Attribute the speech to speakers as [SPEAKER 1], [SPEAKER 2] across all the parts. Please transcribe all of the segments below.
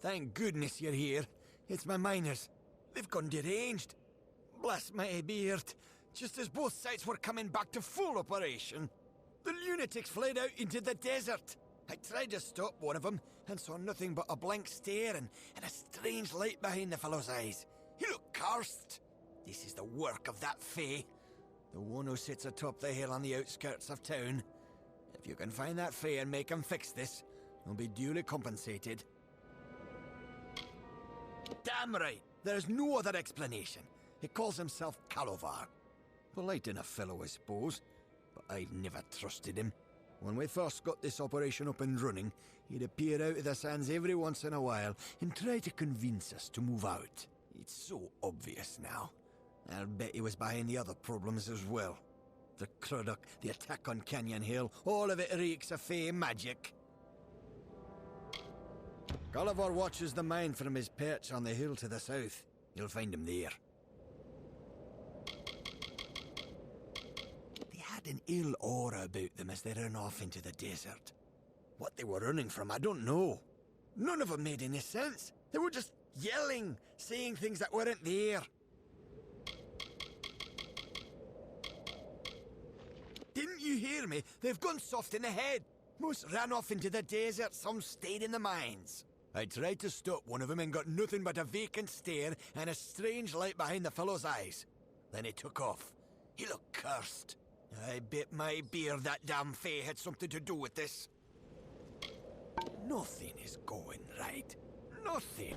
[SPEAKER 1] Thank goodness you're here. It's my miners. They've gone deranged. Bless my beard. Just as both sites were coming back to full operation, the lunatics fled out into the desert. I tried to stop one of them and saw nothing but a blank stare and a strange light behind the fellow's eyes. He looked cursed. This is the work of that Fae, the one who sits atop the hill on the outskirts of town. If you can find that Fae and make him fix this, you'll be duly compensated. Damn right! There's no other explanation. He calls himself Calovar. Polite enough fellow, I suppose, but I've never trusted him. When we first got this operation up and running, he'd appear out of the sands every once in a while and try to convince us to move out. It's so obvious now. I'll bet he was behind the other problems as well. The Crudock, the attack on Canyon Hill, all of it reeks of Fae magic. Gulliver watches the mine from his perch on the hill to the south. You'll find him there. They had an ill aura about them as they ran off into the desert. What they were running from, I don't know. None of them made any sense. They were just yelling, saying things that weren't there. Didn't you hear me? They've gone soft in the head. Most ran off into the desert, some stayed in the mines. I tried to stop one of them and got nothing but a vacant stare and a strange light behind the fellow's eyes. Then he took off. He looked cursed. I bet my beard that damn Fae had something to do with this. Nothing is going right. Nothing.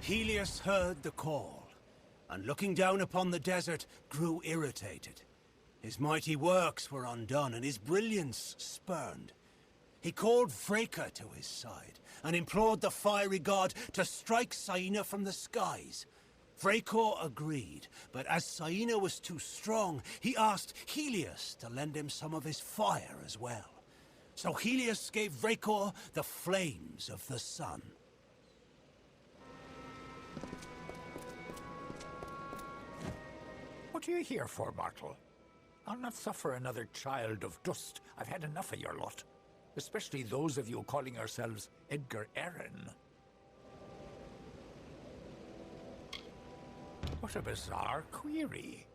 [SPEAKER 2] Helios heard the call, and looking down upon the desert, grew irritated. His mighty works were undone, and his brilliance spurned. He called Freka to his side, and implored the fiery god to strike Saina from the skies. Freka agreed, but as Saina was too strong, he asked Helios to lend him some of his fire as well. So Helios gave Freka the flames of the sun.
[SPEAKER 3] What are you here for, mortal? I'll not suffer another child of dust. I've had enough of your lot. Especially those of you calling yourselves Edgar Arryn. What a bizarre query.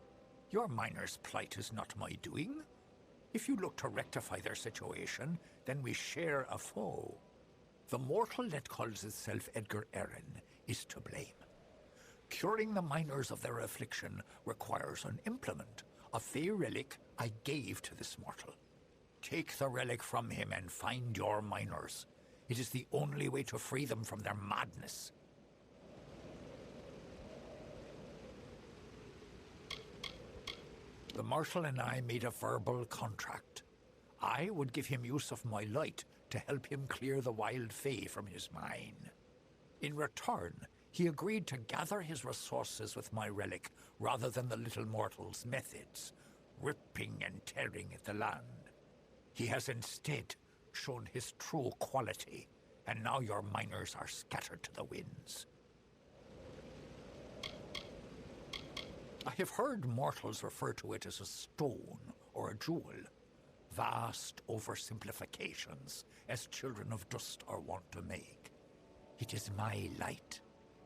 [SPEAKER 3] Your miner's plight is not my doing. If you look to rectify their situation, then we share a foe. The mortal that calls itself Edgar Arryn is to blame. Curing the miners of their affliction requires an implement, a Fae relic I gave to this mortal. Take the relic from him and find your miners. It is the only way to free them from their madness. The mortal and I made a verbal contract. I would give him use of my light to help him clear the wild Fae from his mine. In return, he agreed to gather his resources with my relic rather than the little mortal's methods, ripping and tearing at the land. He has instead shown his true quality, and now your miners are scattered to the winds. I have heard mortals refer to it as a stone or a jewel. Vast oversimplifications, as children of dust are wont to make. It is my light,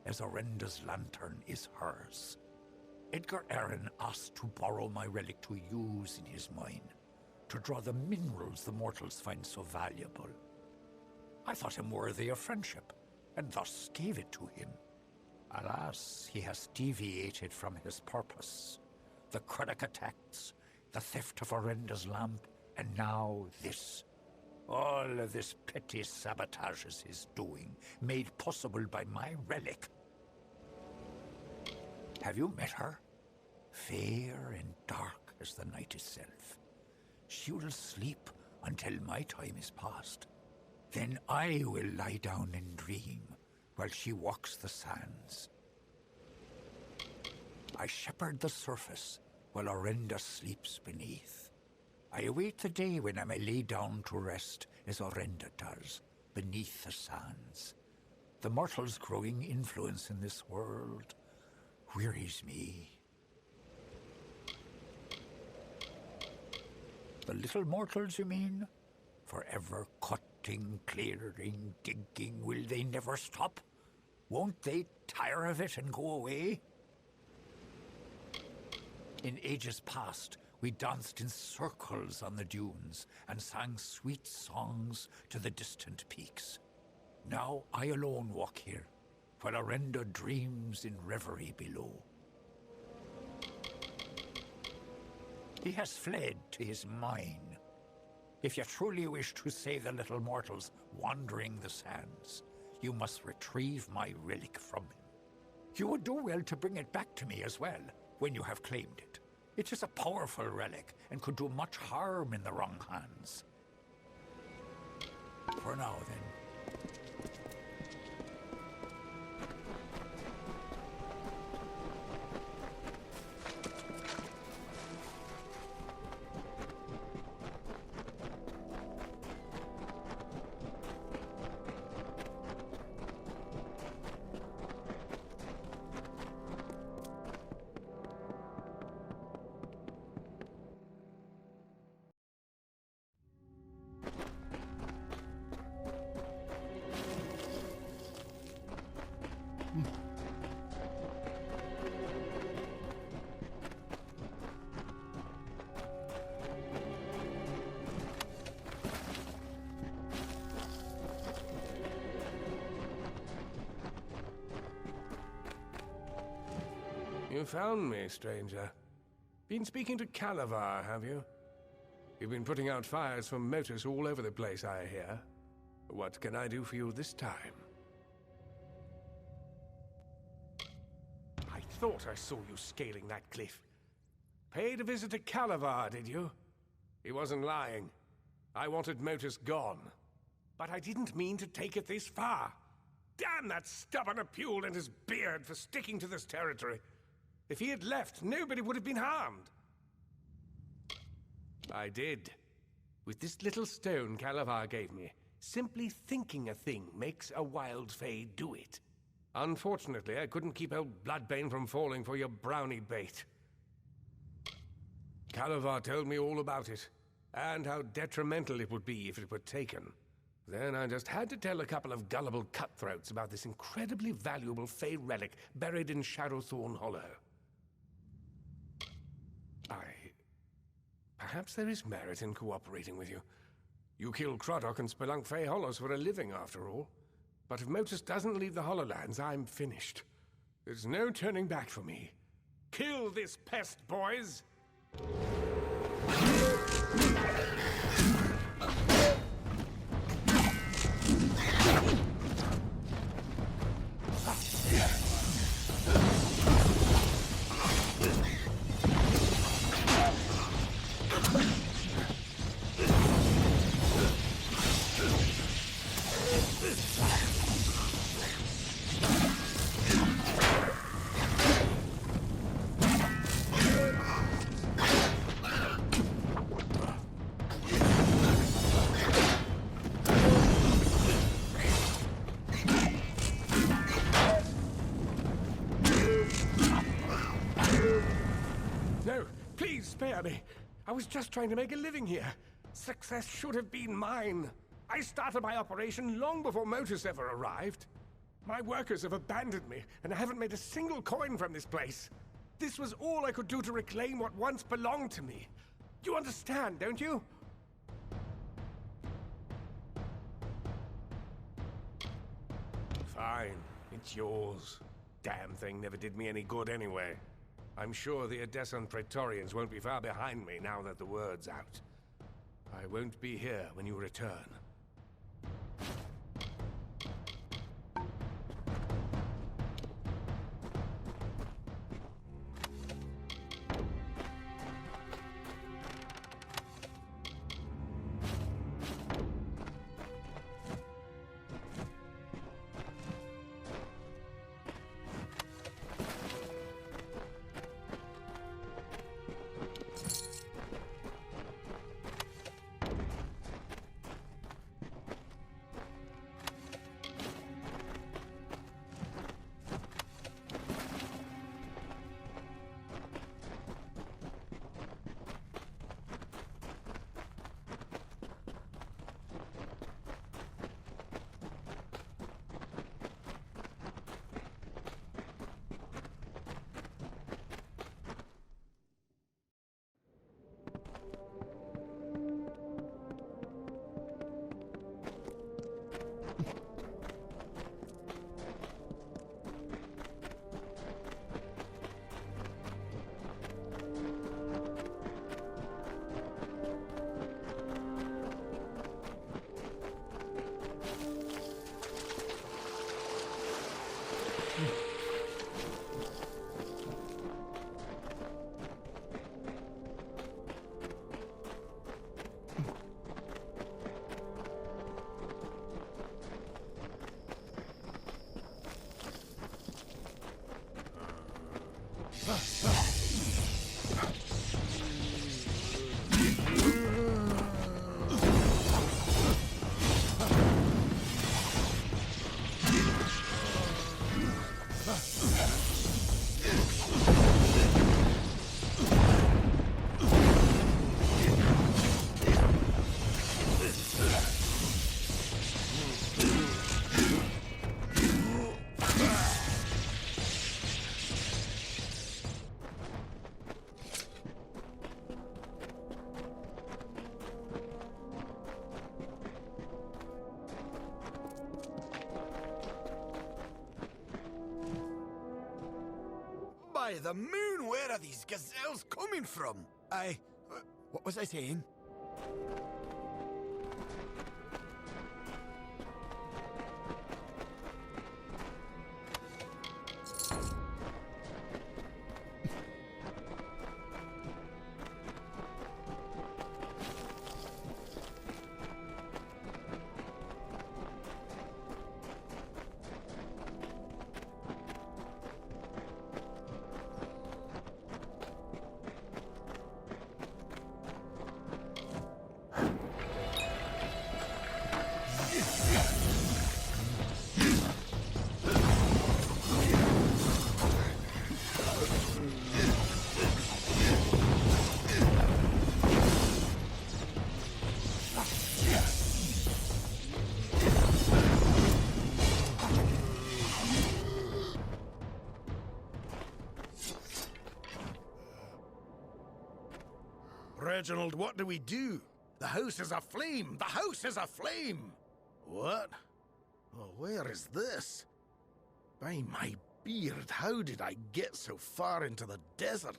[SPEAKER 3] as Orenda's lantern is hers. Edgar Arryn asked to borrow my relic to use in his mine, to draw the minerals the mortals find so valuable. I thought him worthy of friendship, and thus gave it to him. Alas, he has deviated from his purpose. The Crudock attacks, the theft of Orenda's lamp, and now this. All of this petty sabotage is his doing, made possible by my relic. Have you met her? Fair and dark as the night itself. She will sleep until my time is past. Then I will lie down and dream while she walks the sands. I shepherd the surface while Orenda sleeps beneath. I await the day when I may lay down to rest as Orenda does, beneath the sands. The mortal's growing influence in this world wearies me. The little mortals, you mean? Forever cutting, clearing, digging, will they never stop? Won't they tire of it and go away? In ages past, we danced in circles on the dunes and sang sweet songs to the distant peaks. Now I alone walk here, while Orenda dreams in reverie below. He has fled to his mine. If you truly wish to save the little mortals wandering the sands, you must retrieve my relic from him. You would do well to bring it back to me as well, when you have claimed it. It is a powerful relic, and could do much harm in the wrong hands. For now, then.
[SPEAKER 4] You found me, stranger. Been speaking to Calavar, have you? You've been putting out fires for motors all over the place, I hear. What can I do for you this time? I thought I saw you scaling that cliff. Paid a visit to Calavar, did you? He wasn't lying. I wanted motors gone. But I didn't mean to take it this far. Damn that stubborn Apule and his beard for sticking to this territory. If he had left, nobody would have been harmed. I did. With this little stone Calavar gave me, simply thinking a thing makes a wild fae do it. Unfortunately, I couldn't keep old Bloodbane from falling for your brownie bait. Calavar told me all about it, and how detrimental it would be if it were taken. Then I just had to tell a couple of gullible cutthroats about this incredibly valuable fae relic buried in Shadowthorn Hollow. Perhaps there is merit in cooperating with you. You kill Croddock and spelunk Fae Hollows for a living, after all. But if Motus doesn't leave the Hollowlands, I'm finished. There's no turning back for me. Kill this pest, boys! No, please spare me. I was just trying to make a living here. Success should have been mine. I started my operation long before Motus ever arrived. My workers have abandoned me, and I haven't made a single coin from this place. This was all I could do to reclaim what once belonged to me. You understand, don't you? Fine, it's yours. Damn thing never did me any good anyway. I'm sure the Edessan Praetorians won't be far behind me now that the word's out. I won't be here when you return.
[SPEAKER 1] By the moon, where are these gazelles coming from? What was I saying?
[SPEAKER 5] Reginald, what do we do? The house is aflame! The house is aflame! What? Well, where is this? By my beard, how did I get so far into the desert?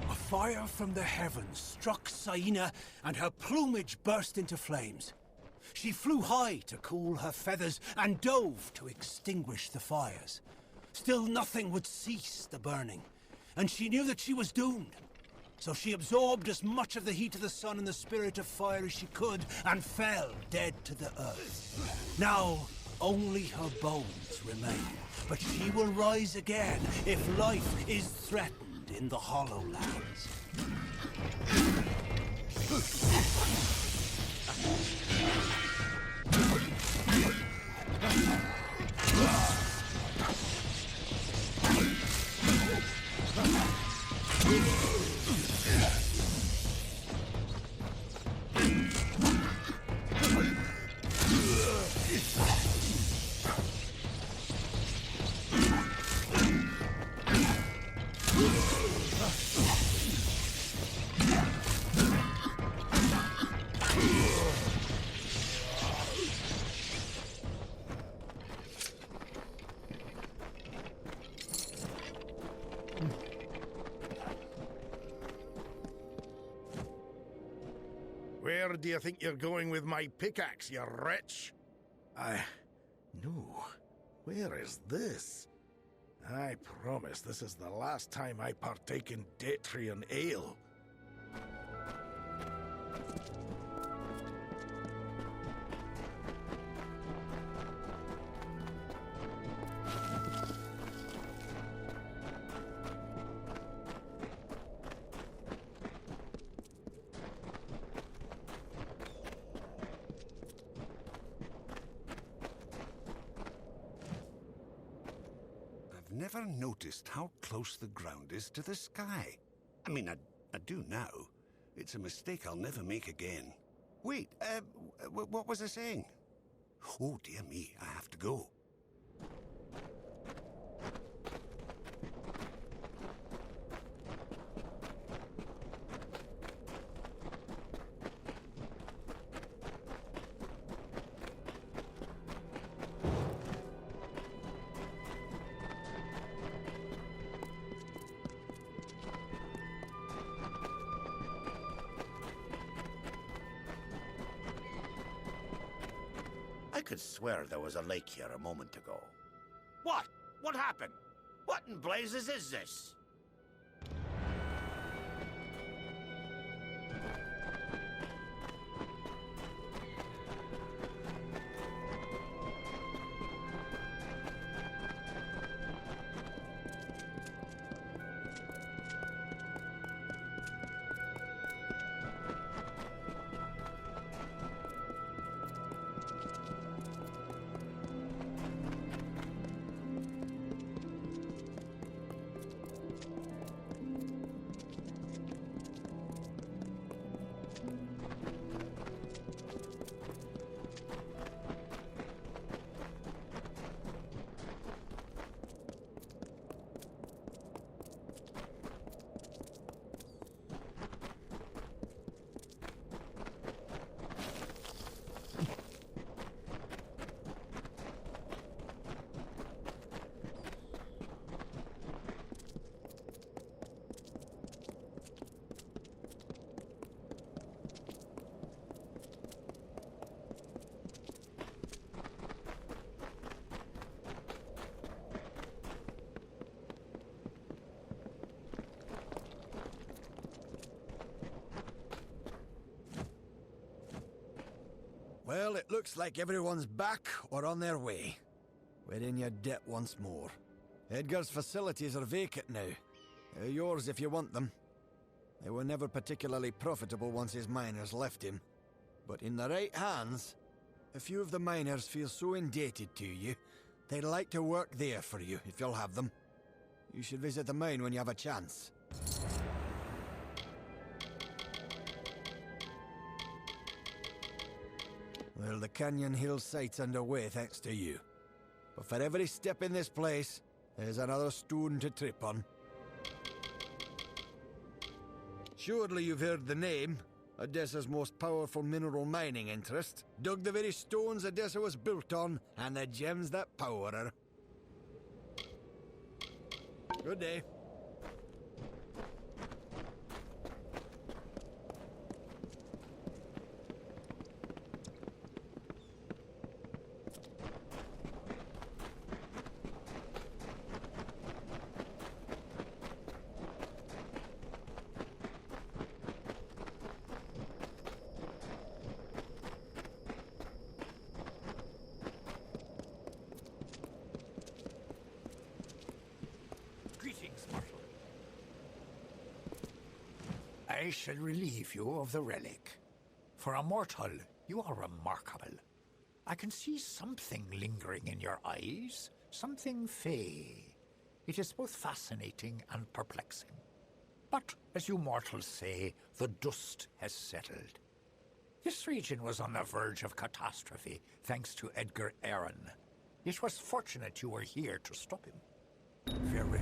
[SPEAKER 2] A fire from the heavens struck Saina, and her plumage burst into flames. She flew high to cool her feathers and dove to extinguish the fires. Still nothing would cease the burning, and she knew that she was doomed. So she absorbed as much of the heat of the sun and the spirit of fire as she could, and fell dead to the earth. Now, only her bones remain, but she will rise again if life is threatened in the Hollow Lands.
[SPEAKER 5] where do you think you're going with my pickaxe, you wretch? No. Where is this? I promise this is the last time I partake in Datrian ale.
[SPEAKER 6] Never noticed how close the ground is to the sky. I mean, I do now. It's a mistake I'll never make again. Wait, what was I saying? Oh, dear me, I have to go.
[SPEAKER 7] I could swear there was a lake here a moment ago. What? What happened? What in blazes is this?
[SPEAKER 1] Well, it looks like everyone's back or on their way. We're in your debt once more. Edgar's facilities are vacant now. They're yours if you want them. They were never particularly profitable once his miners left him. But in the right hands, a few of the miners feel so indebted to you, they'd like to work there for you if you'll have them. You should visit the mine when you have a chance. Well, the Canyon Hill site's underway thanks to you. But for every step in this place, there's another stone to trip on. Surely you've heard the name. Odessa's most powerful mineral mining interest. Dug the very stones Odessa was built on, and the gems that power her. Good day.
[SPEAKER 3] Greetings, mortal. I shall relieve you of the relic. For a mortal, you are remarkable. I can see something lingering in your eyes, something fey. It is both fascinating and perplexing. But, as you mortals say, the dust has settled. This region was on the verge of catastrophe, thanks to Edgar Aaron. It was fortunate you were here to stop him. Farewell.